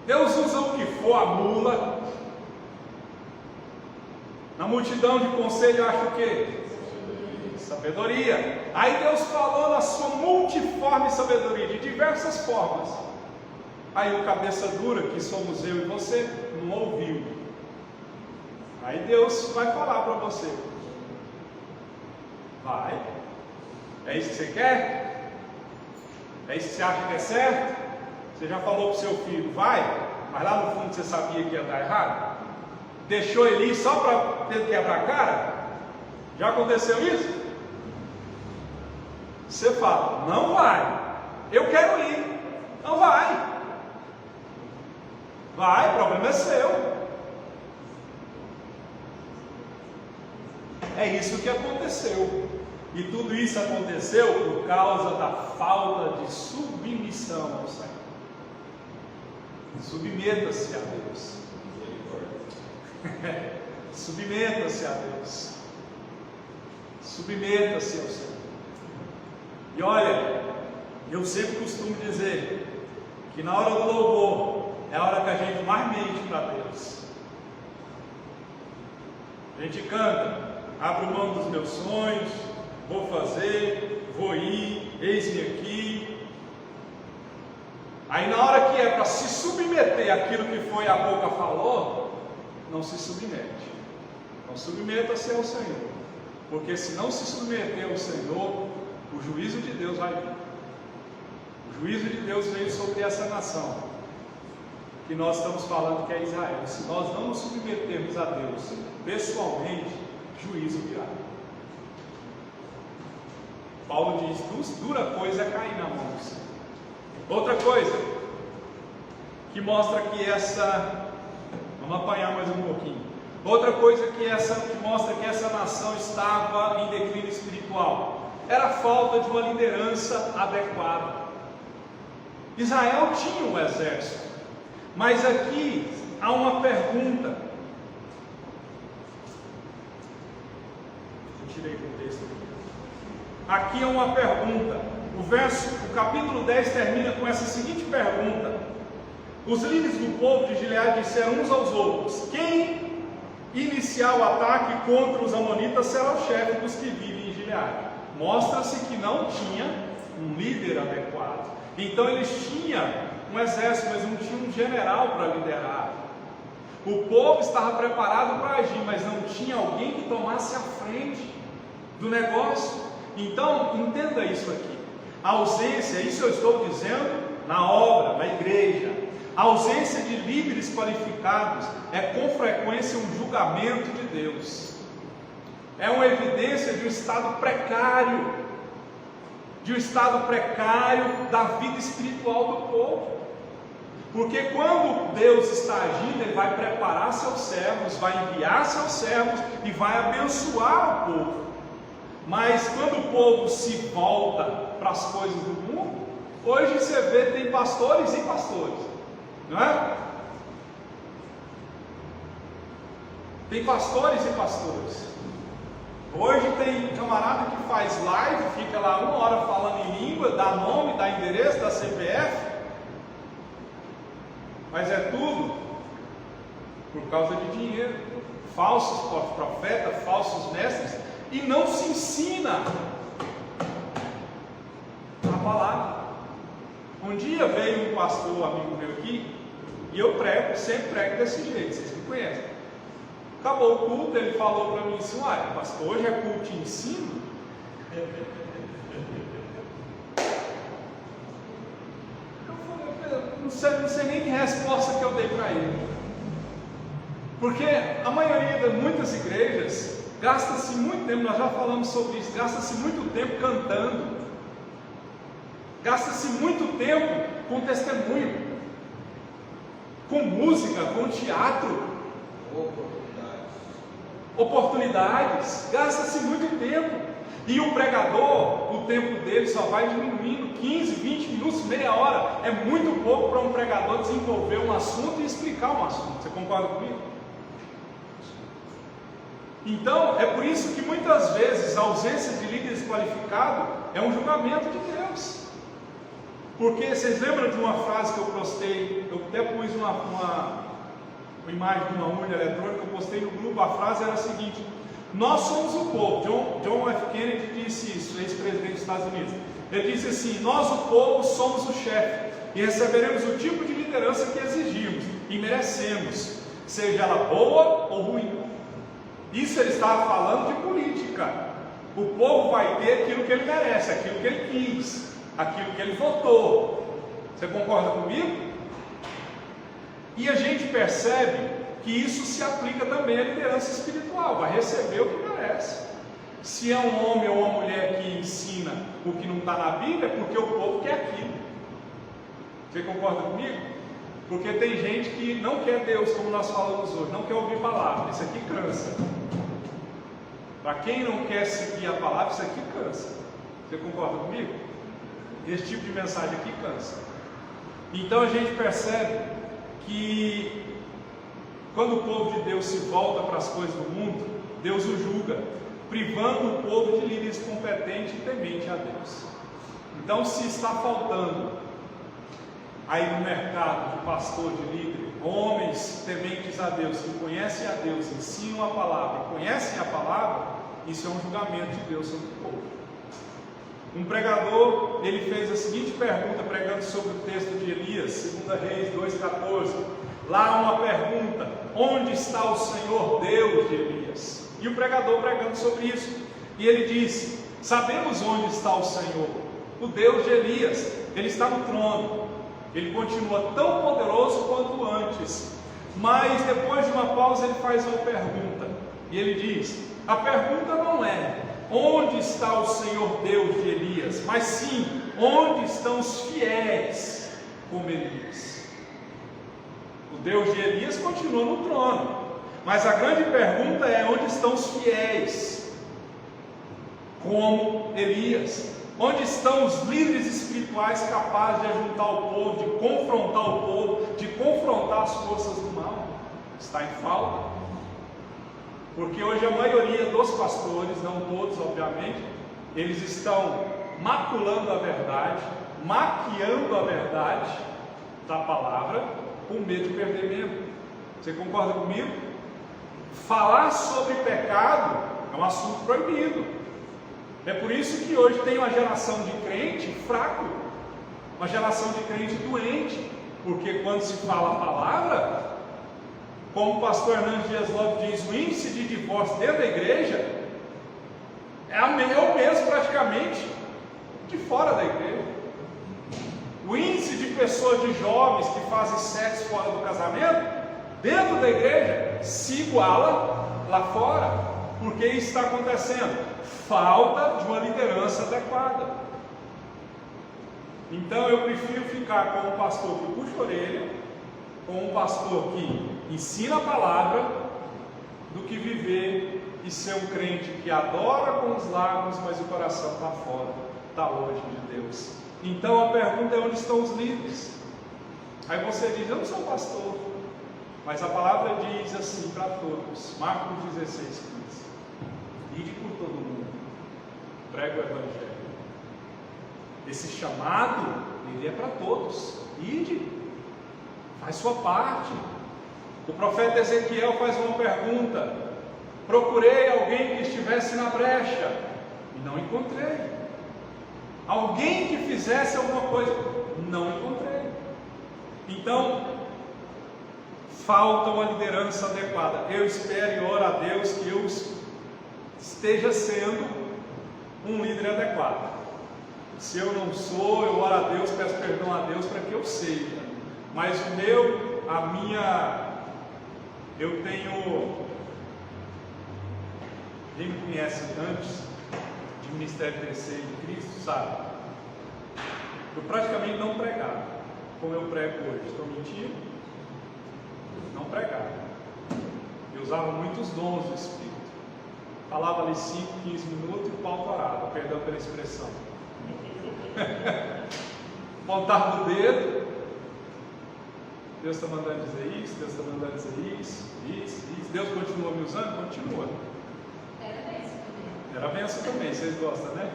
Deus usa o que for, a mula. Na multidão de conselho acha o quê? Sabedoria. Aí Deus falou na sua multiforme sabedoria, de diversas formas. Aí o cabeça dura, que somos eu e você, não ouviu. Aí Deus vai falar para você. Vai. É isso que você quer? É isso que você acha que é certo? Você já falou para o seu filho, vai, mas lá no fundo você sabia que ia dar errado? Deixou ele ir só para ele quebrar a cara? Já aconteceu isso? Você fala, não vai, eu quero ir, não vai. Vai, o problema é seu. É isso que aconteceu. E tudo isso aconteceu por causa da falta de submissão ao Senhor. Submeta-se a Deus. Submeta-se a Deus. Submeta-se ao Senhor. E olha, eu sempre costumo dizer que na hora do louvor é a hora que a gente mais mente para Deus. A gente canta, abro mão dos meus sonhos, vou fazer, vou ir, eis-me aqui. Aí na hora que é para se submeter àquilo que foi a boca falou, não se submete. Não submeta-se ao Senhor, porque se não se submeter ao Senhor, o juízo de Deus vai vir. O juízo de Deus veio sobre essa nação que nós estamos falando, que é Israel. Se nós não nos submetermos a Deus pessoalmente, juízo virá. Paulo diz, dura coisa é cair na mão do Senhor. Outra coisa que mostra que essa, vamos apanhar mais um pouquinho. Outra coisa que mostra que essa nação estava em declínio espiritual era a falta de uma liderança adequada. Israel tinha um exército, mas aqui há uma pergunta. Eu tirei do texto aqui. Aqui há uma pergunta. O capítulo 10 termina com essa seguinte pergunta: os líderes do povo de Gileade disseram uns aos outros: quem iniciar o ataque contra os amonitas será o chefe dos que vivem em Gileade. Mostra-se que não tinha um líder adequado. Então eles tinham um exército, mas não tinha um general para liderar. O povo estava preparado para agir, mas não tinha alguém que tomasse a frente do negócio. Então entenda isso aqui. A ausência, isso eu estou dizendo na obra, na igreja, a ausência de líderes qualificados é com frequência um julgamento de Deus. É uma evidência de um estado precário, da vida espiritual do povo. Porque quando Deus está agindo, Ele vai preparar seus servos, vai enviar seus servos e vai abençoar o povo. Mas quando o povo se volta para as coisas do mundo, hoje você vê, tem pastores e pastores, não é? Tem pastores e pastores. Hoje tem camarada que faz live, fica lá 1 hora falando em língua, dá nome, dá endereço, dá CPF, mas é tudo por causa de dinheiro. Falsos profetas, falsos mestres, e não se ensina a palavra. Um dia veio um pastor amigo meu aqui, e eu sempre prego desse jeito, vocês me conhecem. Acabou o culto, ele falou para mim assim: olha, pastor, hoje é culto de ensino? Eu falei, não sei nem que resposta que eu dei para ele. Porque a maioria de muitas igrejas gasta-se muito tempo, nós já falamos sobre isso, gasta-se muito tempo cantando, Gasta-se muito tempo com testemunho, com música, com teatro, oportunidades. Gasta-se muito tempo. E o pregador, o tempo dele só vai diminuindo, 15, 20 minutos, meia hora. É muito pouco para um pregador desenvolver um assunto e explicar um assunto. Você concorda comigo? Então, é por isso que muitas vezes a ausência de líderes qualificados é um julgamento de Deus. Porque vocês lembram de uma frase que eu postei? Eu até pus uma imagem de uma urna eletrônica, eu postei no grupo. A frase era a seguinte: nós somos o povo. John F. Kennedy disse isso, ex-presidente dos Estados Unidos. Ele disse assim: nós o povo somos o chefe e receberemos o tipo de liderança que exigimos e merecemos, seja ela boa ou ruim. Isso ele estava falando de política. O povo vai ter aquilo que ele merece, aquilo que ele quis, aquilo que ele votou. Você concorda comigo? E a gente percebe que isso se aplica também à liderança espiritual. Vai receber o que merece. Se é um homem ou uma mulher que ensina o que não está na Bíblia, é porque o povo quer aquilo. Você concorda comigo? Porque tem gente que não quer Deus, como nós falamos hoje, não quer ouvir palavra. Isso aqui cansa. Para quem não quer seguir a palavra, isso aqui cansa. Você concorda comigo? Esse tipo de mensagem aqui cansa. Então a gente percebe que quando o povo de Deus se volta para as coisas do mundo, Deus o julga, privando o povo de líderes competentes e tementes a Deus. Então, se está faltando aí no mercado de pastor, de líder, homens tementes a Deus, que conhecem a Deus, ensinam a palavra, conhecem a palavra, isso é um julgamento de Deus sobre o povo. Um pregador, ele fez a seguinte pergunta, pregando sobre o texto de Elias, 2 Reis 2,14. Lá há uma pergunta: onde está o Senhor Deus de Elias? E o pregador pregando sobre isso, e ele disse: sabemos onde está o Senhor, o Deus de Elias. Ele está no trono, ele continua tão poderoso quanto antes. Mas depois de uma pausa ele faz uma pergunta, e ele diz: a pergunta não é onde está o Senhor Deus de Elias, mas sim, onde estão os fiéis como Elias? O Deus de Elias continua no trono, mas a grande pergunta é: onde estão os fiéis como Elias? Onde estão os líderes espirituais capazes de ajuntar o povo, de confrontar o povo, de confrontar as forças do mal? Está em falta. Porque hoje a maioria dos pastores, não todos obviamente, eles estão maculando a verdade, maquiando a verdade da palavra, com medo de perder membro. Você concorda comigo? Falar sobre pecado é um assunto proibido. É por isso que hoje tem uma geração de crente fraco, uma geração de crente doente, porque quando se fala a palavra, como o pastor Hernandes Dias Lopes diz, o índice de divórcio dentro da igreja é o mesmo praticamente de fora da igreja. O índice de pessoas, de jovens que fazem sexo fora do casamento, dentro da igreja, se iguala lá fora. Por que isso está acontecendo? Falta de uma liderança adequada. Então eu prefiro ficar com um pastor que puxa a orelha, com um pastor que ensina a palavra, do que viver e ser um crente que adora com os lábios, mas o coração está fora, está longe de Deus. Então a pergunta é: onde estão os líderes? Aí você diz: eu não sou pastor, mas a palavra diz assim para todos, Marcos 16:15: ide por todo mundo, prega o evangelho. Esse chamado, ele é para todos. Ide, faz sua parte. O profeta Ezequiel faz uma pergunta: procurei alguém que estivesse na brecha e não encontrei. Alguém que fizesse alguma coisa, não encontrei. Então, falta uma liderança adequada. Eu espero e oro a Deus que eu esteja sendo um líder adequado. Se eu não sou, eu oro a Deus, peço perdão a Deus para que eu seja. Mas eu tenho, quem me conhece antes de Ministério Terceiro de Cristo, sabe? Eu praticamente não pregava, como eu prego hoje. Estou mentindo? Não pregava. Eu usava muitos dons do Espírito. Falava ali 5, 15 minutos e o pau torava, perdão pela expressão. Apontava o dedo. Deus está mandando dizer isso, Deus está mandando dizer isso. Deus continua me usando? Continua. Era benção também, vocês gostam, né?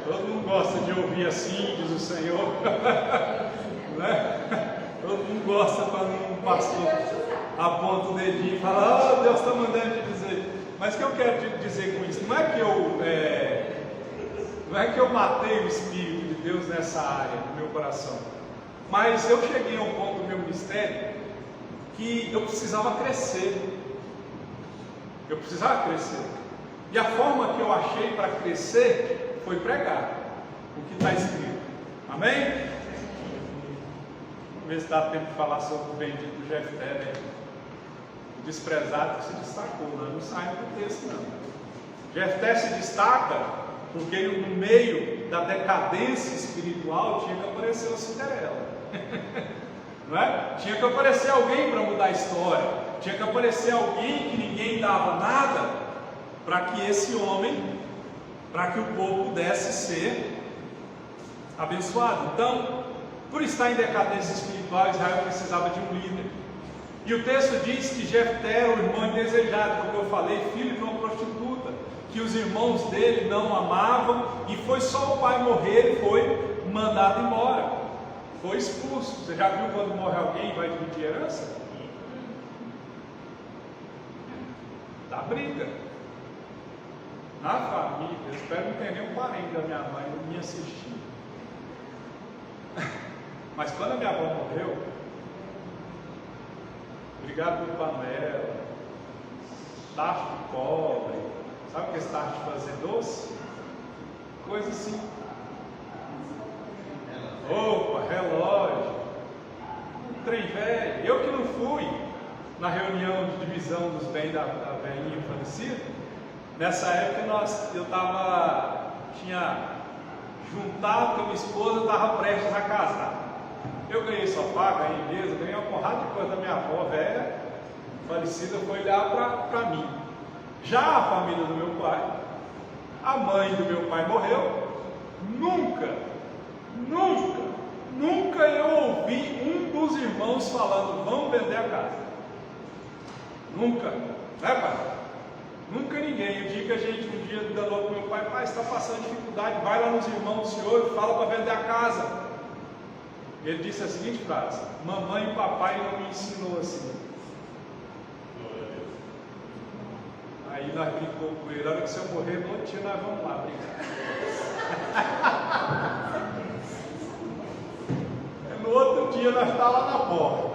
Todo mundo gosta de ouvir assim, diz o Senhor. Né? Todo mundo gosta quando um pastor aponta o dedinho e fala, Deus está mandando te dizer. Mas o que eu quero te dizer com isso? Não é que eu matei o Espírito de Deus nessa área do meu coração. Mas eu cheguei a um ponto do meu ministério que eu precisava crescer. Eu precisava crescer. E a forma que eu achei para crescer foi pregar o que está escrito. Amém? Vamos ver se dá tempo de falar sobre o bendito Jefté, né? O desprezado que se destacou, não sai do texto não. Jefté se destaca porque no meio da decadência espiritual tinha que aparecer o Cinderela. Não é? Tinha que aparecer alguém para mudar a história. Tinha que aparecer alguém que ninguém dava nada para que esse homem, para que o povo pudesse ser abençoado. Então, por estar em decadência espiritual, Israel precisava de um líder. E o texto diz que Jefté era o irmão indesejado, como eu falei, filho de uma prostituta, que os irmãos dele não amavam, e foi só o pai morrer e foi mandado embora. Foi expulso. Você já viu quando morre alguém e vai dividir herança? Dá briga. Na família, eu espero não ter nenhum parente da minha mãe me assistindo. Mas quando a minha avó morreu, obrigado por panela, tacho de cobre, sabe o que é esse tacho de fazer doce? Coisa assim. Roupa, relógio, um trem velho. Eu que não fui na reunião de divisão dos bens da velhinha falecida, nessa época tinha juntado com a minha esposa, estava prestes a casar. Eu ganhei sofá, ganhei mesa, ganhei uma porrada de coisa da minha avó velha, falecida, foi lá para mim. Já a família do meu pai, a mãe do meu pai morreu, nunca eu ouvi um dos irmãos falando, vamos vender a casa. Nunca, né pai? Nunca ninguém. O dia que a gente um dia danou para o meu pai, pai, está passando dificuldade, vai lá nos irmãos do senhor e fala para vender a casa. Ele disse a seguinte frase, mamãe e papai não me ensinou assim. Aí nós brincamos com ele, a hora que se eu morrer, no dia nós vamos lá brincar. No outro dia nós estávamos lá na porta.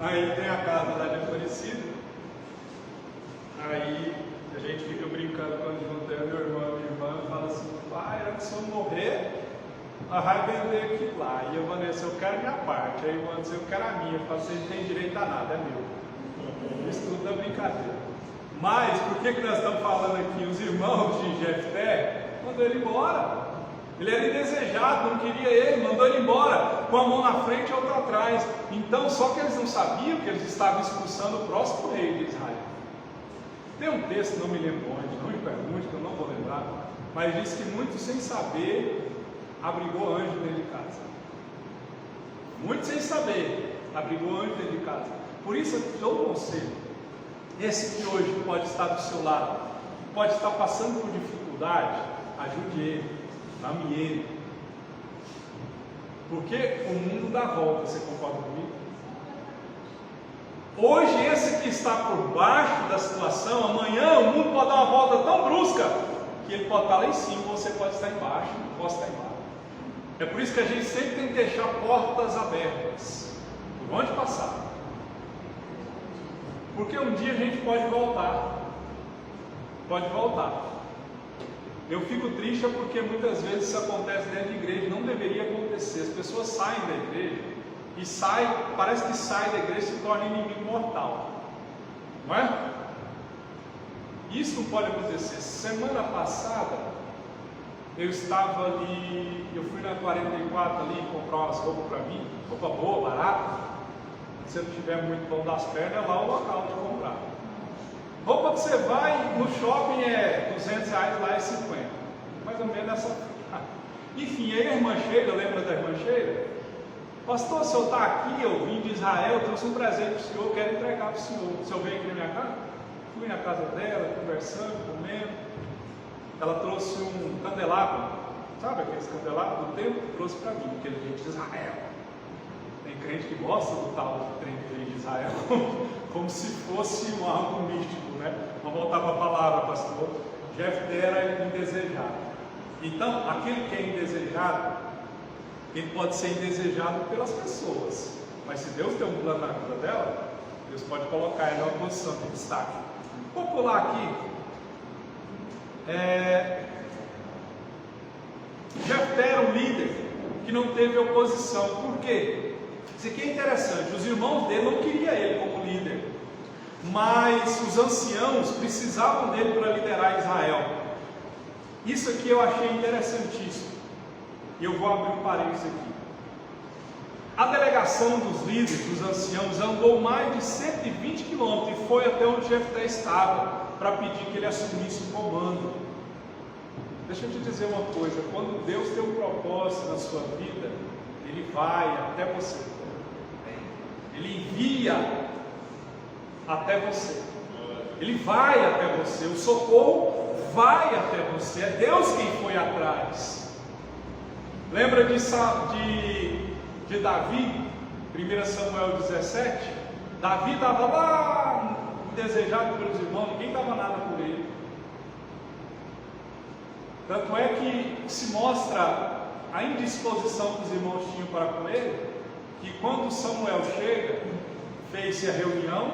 Aí tem a casa lá de Aparecida. Aí a gente fica brincando quando junta meu irmão e minha irmã e fala assim, pai, era que se eu morrer, nós vamos vender aquilo lá. E eu, Vanessa, eu quero minha parte. Aí o irmão diz, eu quero a minha. Eu falo, você não tem direito a nada, é meu. Isso tudo é brincadeira. Mas, por que nós estamos falando aqui? Os irmãos de Jefté mandou ele embora. Ele era indesejado, não queria ele, mandou ele embora, com a mão na frente e a outra atrás. Então, só que eles não sabiam que eles estavam expulsando o próximo rei de Israel. Tem um texto, não me lembro onde, não me pergunte, que eu não vou lembrar, mas diz que muito sem saber, abrigou anjo dentro de casa. Muito sem saber, abrigou anjo dentro de casa. Por isso eu te dou um conselho. Esse que hoje pode estar do seu lado, pode estar passando por dificuldade, ajude ele, ame ele. Porque o mundo dá volta, você concorda comigo? Hoje esse que está por baixo da situação, amanhã o mundo pode dar uma volta tão brusca que ele pode estar lá em cima, você pode estar embaixo, eu posso estar embaixo. É por isso que a gente sempre tem que deixar portas abertas, por onde passar. Porque um dia a gente pode voltar. Pode voltar. Eu fico triste porque muitas vezes isso acontece dentro da igreja, não deveria acontecer. As pessoas saem da igreja e parece que sai da igreja e se torna inimigo mortal, não é? Isso não pode acontecer. Semana passada eu estava ali, eu fui na 44 ali comprar umas roupas para mim, roupa boa, barata. Se eu não tiver muito pão das pernas, é lá o local de comprar. Roupa que você vai no shopping é R$200, lá é 50, mais ou menos essa. Enfim, aí a irmã Sheila, lembra da irmã Sheila? Pastor, o senhor está aqui, eu vim de Israel, trouxe um presente para o senhor, quero entregar para o senhor. O senhor vem aqui na minha casa? Fui na casa dela, conversando, comendo. Ela trouxe um candelabro, sabe aqueles candelabros do templo? Trouxe para mim, porque ele veio de Israel. Tem crente que gosta do tal de trem que veio de Israel, como se fosse algo místico, né? Vamos voltar para a palavra, pastor. Jefté era indesejado. Então, aquele que é indesejado, ele pode ser indesejado pelas pessoas, mas se Deus tem um plano na vida dela, Deus pode colocar ela numa posição de destaque. Vou pular aqui. Jefté era um líder que não teve oposição. Por quê? Isso aqui é interessante. Os irmãos dele não queriam ele como líder, mas os anciãos precisavam dele para liderar Israel. Isso aqui eu achei interessantíssimo. E eu vou abrir um parênteses aqui. A delegação dos líderes, dos anciãos, andou mais de 120 quilômetros e foi até onde Jefté estava para pedir que ele assumisse o comando. Deixa eu te dizer uma coisa: quando Deus tem um propósito na sua vida, Ele vai até você, Ele envia até você, Ele vai até você, o socorro vai até você, é Deus quem foi atrás. Lembra de Davi, 1 Samuel 17? Davi estava lá, desejado pelos irmãos, ninguém dava nada por ele. Tanto é que se mostra a indisposição que os irmãos tinham para com ele, que quando Samuel chega, fez-se a reunião,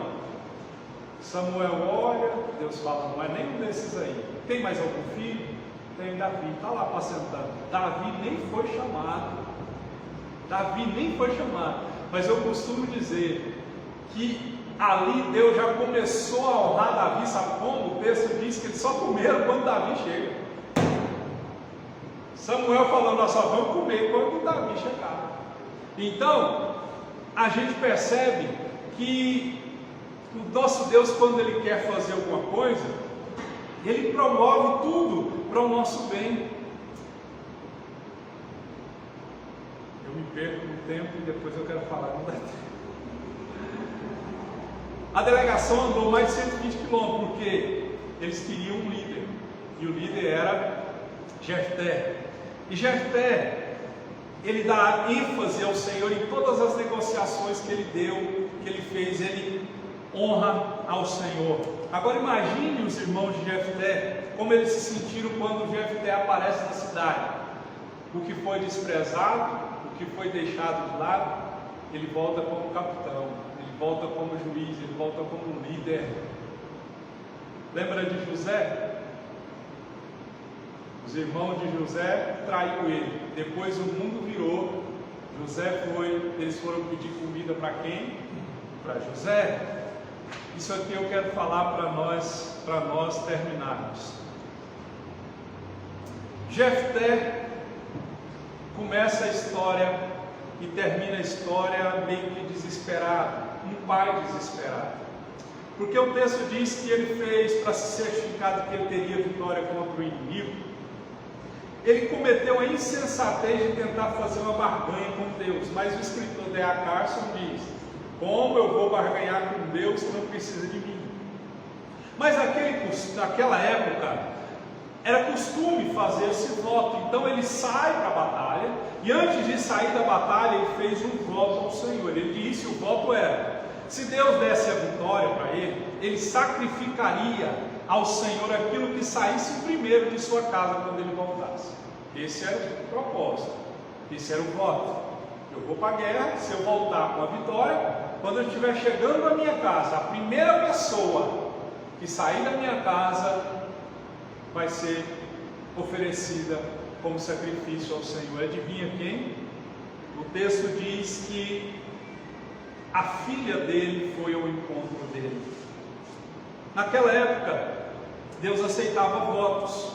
Samuel olha, Deus fala, não é nenhum desses aí. Tem mais algum filho? Tem Davi, está lá apacentando. Davi nem foi chamado. Davi nem foi chamado. Mas eu costumo dizer que ali Deus já começou a honrar Davi, sabe como? O texto diz que eles só comeram quando Davi chega. Samuel falou, nós só vamos comer quando Davi chegar. Então, a gente percebe que o nosso Deus, quando Ele quer fazer alguma coisa, Ele promove tudo para o nosso bem. Eu me perco no tempo e depois eu quero falar, não dá tempo. A delegação andou mais de 120 quilômetros, porque eles queriam um líder, e o líder era Jefté. E Jefté, ele dá ênfase ao Senhor em todas as negociações que ele deu, que ele fez, ele honra ao Senhor. Agora imagine os irmãos de Jefté, como eles se sentiram quando Jefté aparece na cidade. O que foi desprezado, o que foi deixado de lado, ele volta como capitão, ele volta como juiz, ele volta como líder. Lembra de José? Os irmãos de José traiu ele, depois o mundo virou, eles foram pedir comida para quem? Para José. Isso aqui eu quero falar para nós terminarmos. Jefté começa a história e termina a história meio que desesperado, um pai desesperado. Porque o texto diz que ele fez para se certificar de que ele teria vitória contra o inimigo. Ele cometeu a insensatez de tentar fazer uma barganha com Deus, mas o escritor D.A. Carson diz: como eu vou barganhar com Deus que não precisa de mim? Mas naquela época era costume fazer esse voto. Então ele sai para a batalha, e antes de sair da batalha ele fez um voto ao Senhor. Ele disse, o voto era: se Deus desse a vitória para ele, ele sacrificaria ao Senhor aquilo que saísse primeiro de sua casa quando ele voltasse. Esse era o propósito, esse era o voto. Eu vou para a guerra, se eu voltar com a vitória, quando eu estiver chegando à minha casa, a primeira pessoa que sair da minha casa vai ser oferecida como sacrifício ao Senhor. Adivinha quem? O texto diz que a filha dele foi ao encontro dele. Naquela época, Deus aceitava votos.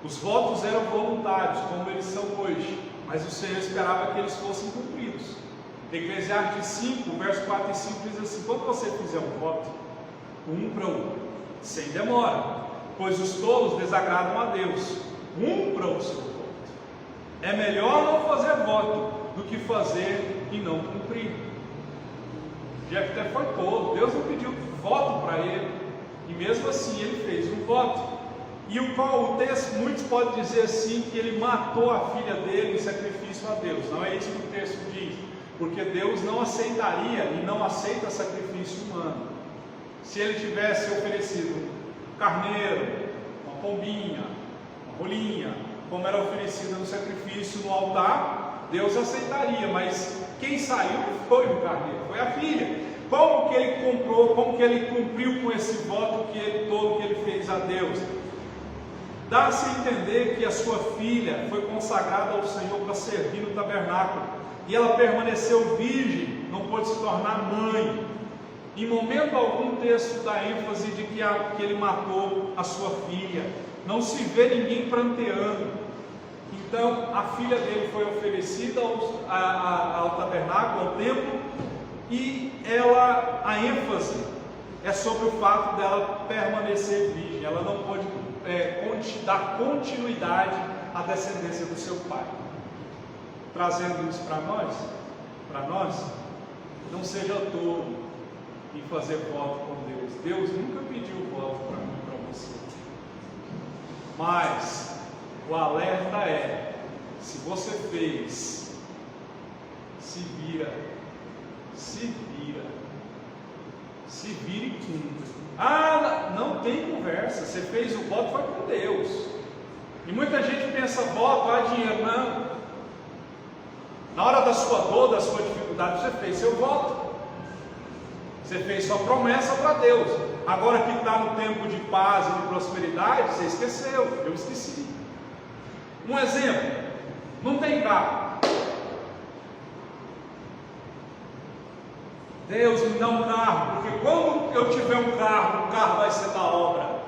Os votos eram voluntários, como eles são hoje, mas o Senhor esperava que eles fossem cumpridos. Eclesiastes 5, verso 4 e 5 diz assim: quando você fizer um voto, cumpra o sem demora, pois os tolos desagradam a Deus. Cumpra o seu voto. É melhor não fazer voto do que fazer e não cumprir. Jefté foi tolo, Deus não pediu voto para ele, e mesmo assim ele fez um voto. E o texto, muitos podem dizer assim, que ele matou a filha dele em sacrifício a Deus. Não é isso que o texto diz, porque Deus não aceitaria e não aceita sacrifício humano. Se ele tivesse oferecido um carneiro, uma pombinha, uma rolinha, como era oferecida no sacrifício no altar, Deus aceitaria, mas quem saiu não foi o carneiro, foi a filha. Como que ele comprou, como que ele cumpriu com esse voto todo que ele fez a Deus? Dá-se a entender que a sua filha foi consagrada ao Senhor para servir no tabernáculo, e ela permaneceu virgem, não pôde se tornar mãe. Em momento algum, o texto dá ênfase de que ele matou a sua filha. Não se vê ninguém pranteando. Então a filha dele foi oferecida ao tabernáculo, ao templo, e a ênfase é sobre o fato dela permanecer virgem. Ela não pôde dar continuidade à descendência do seu pai. Trazendo isso para nós, não seja tolo em fazer voto com Deus. Deus nunca pediu voto para mim e para você. Mas o alerta é: se você fez, se vira e cumpre. Não tem conversa. Você fez o voto, foi com Deus. E muita gente pensa: voto, dinheiro. Não. Na hora da sua dor, da sua dificuldade, você fez seu voto. Você fez sua promessa para Deus. Agora que está no tempo de paz e de prosperidade, você esqueceu. Eu esqueci. Um exemplo: não tem carro. Deus, me dá um carro, porque quando eu tiver um carro, o carro vai ser da obra.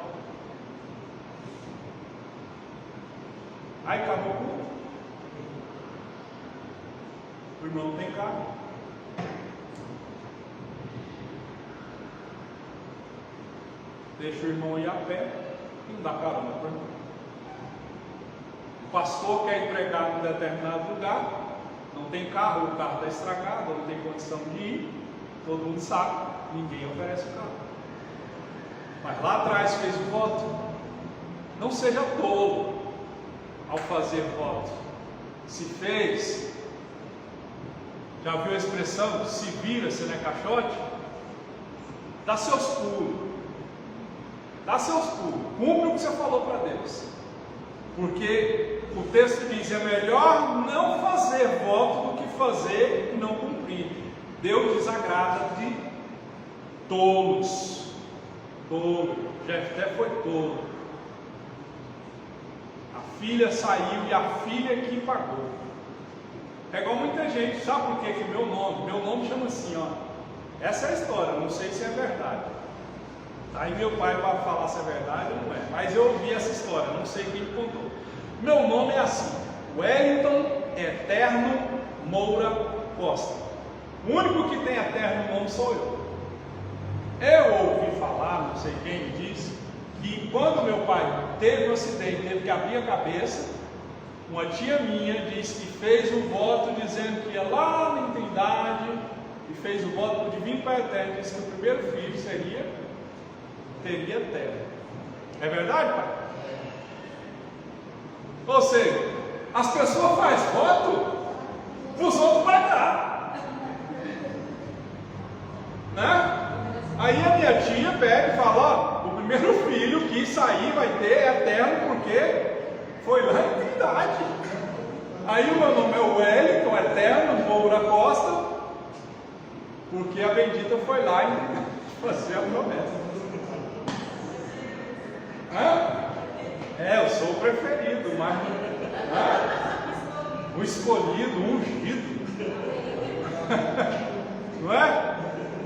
Aí acabou o culto. O irmão não tem carro. Deixa o irmão ir a pé e não dá carona para o irmão. O pastor quer entregar em um determinado lugar, não tem carro, o carro está estragado, não tem condição de ir. Todo mundo sabe, ninguém oferece o carro. Mas lá atrás fez o voto. Não seja tolo ao fazer voto. Se fez, já viu a expressão, se vira, se não é caixote? Dá seus pulos. Cumpre o que você falou para Deus. Porque o texto diz: é melhor não fazer voto do que fazer e não cumprir. Deus desagrada de tolos. Jefté foi tolo. A filha saiu e a filha que pagou. É igual muita gente. Sabe por que meu nome chama assim, ó. Essa é a história, não sei se é verdade. Aí meu pai vai falar se é verdade ou não é. Mas eu ouvi essa história, não sei quem contou. Meu nome é assim: Wellington Eterno Moura Costa. O único que tem eterno nome sou eu. Eu ouvi falar, não sei quem me disse, que quando meu pai teve um acidente, teve que abrir a cabeça, uma tia minha disse que fez um voto dizendo que ia lá na Trindade e fez o voto do divino Pai Eterno, disse que o primeiro filho teria terra. É verdade, pai? Ou seja, as pessoas fazem voto para os outros pagar. Né? Aí a minha tia pega e fala: ó, o primeiro filho que sair vai ter eterno, porque foi lá em Trindade. Aí o meu nome é Wellington Eterno Moura Costa, porque a bendita foi lá e fazer a promessa. Eu sou o preferido, mas o escolhido, o ungido. não é?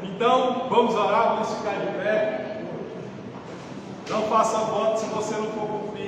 Então, vamos orar, vamos ficar de pé. Não faça voto se você não for cumprir.